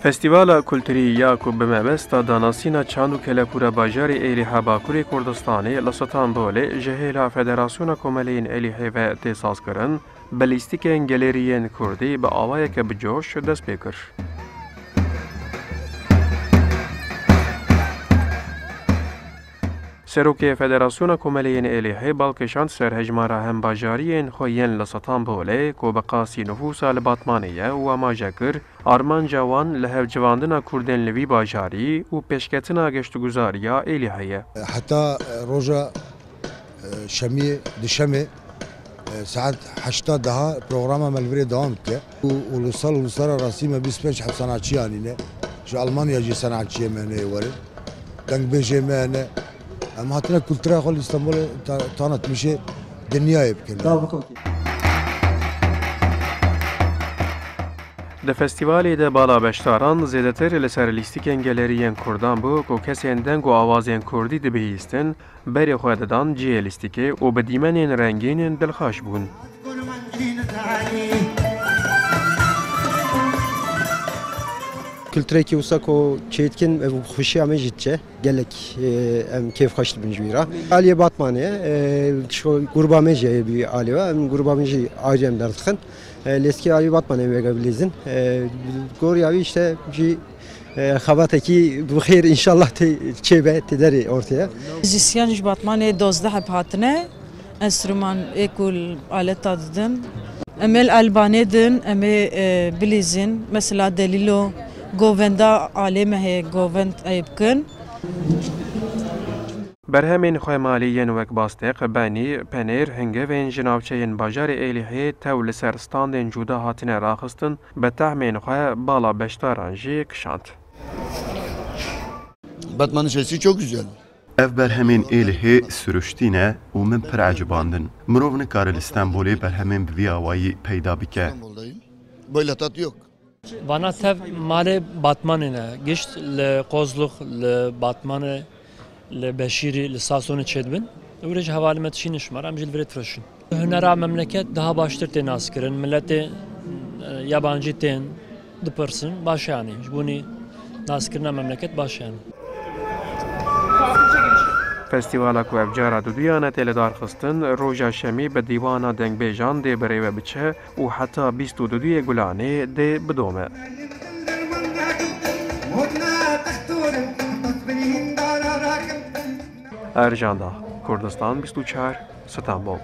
Festivala Kulturî ya ku bi mebesta danasîna çand û kelepûra bajarê Êlihê Bakurê Kurdistanê li Stenbolê ji hêla Federasyona Komeleyên Êlihê ve tê sazkirin, bi lîstikên geleriyên Kurdî bi awayeke bicoş dest pê kir. Serokê Federasyona Komeleyên Êlihê balkişand ser hejmara hembajariyên xwe yên li Stenbolê ku bi qasî nüfusa li Batmanê ye û amaje kir armanca wan li hevcivandina Kurdên li vî bajarî û pêşketina geştguzariya Êlihê ye. Heta roja şemiyê di şemê saet 8 daha programa melvirê devam dike û uluslararasî me 25 sanatçiyan hene ji Almanya jî sanatçiyê me hene werin dengbêjê me hene em hatine kultura xwe li Stenbolê tanîtmişê dinyayê bikin. Di festivalê de bala beşdaran zêdetir li ser lîstikên geleriyên Kurdan bû ku kesên deng û awazên Kurdî dibihîstin, berê xwe didan ciyê lîstikê û bi dîmenên rengîn dilxweş bûn. Kültüreki wisa ku çêtkin ev xweşiya me jî diçe gelek em kêfxweş dibin ji wî re. Aliyê Batmanê gruba me jî heye bî alî ve em gruba me jî ayrı em derdixin. Lêskî alî Batmanê vêga bilêzin. Goriya wî işte jî xebatekî bi xêr inşallah çêbe tê derê ortaya. Müzisyen ji Batmanê 12 hep hatine. Enstrüman ekul aleta didin. Em ê Albanê din, em ê bilêzin. Mesela Delilo govenda alê me heye govend ê bikin. Berhemên xwemalîyên wek basteq, benî, penêr, hingevên ji navçeyên bajarê Êlihê tew li ser standên cuda hatine raxistin, bi tehmên xwe bala beşdaran jî kişand. Batman'ın sesi çok güzel. Ev berhemên Êlihê sürüştîne û min pir ecibandin. Mirov nikare li Stenbolê berhemên bi vî awayî peyda bike. İstanbul'dayım. Böyle tat yok. Vana tev malê Batmanê ne. Gişt li Kozluq, li Batmanê, li Beşîrî, li Sasonê çêdibin. Ew re ji hevalê me tişî nişmar, em jî li virê difiroşin. Hunera memleket daha baştir tê naskirin. Milletê yabancî tên dipirsin, baş yanî. Ji bonî naskirina memleket baş yanî. Festivala ku ev cara duduyan tê li darxistin, roja şemî bi dîwana dengbêjan dê birêve biçe û heta 22 Gulanê dê bidome. Ercan Dağ, Kurdistan 24, Stenbol.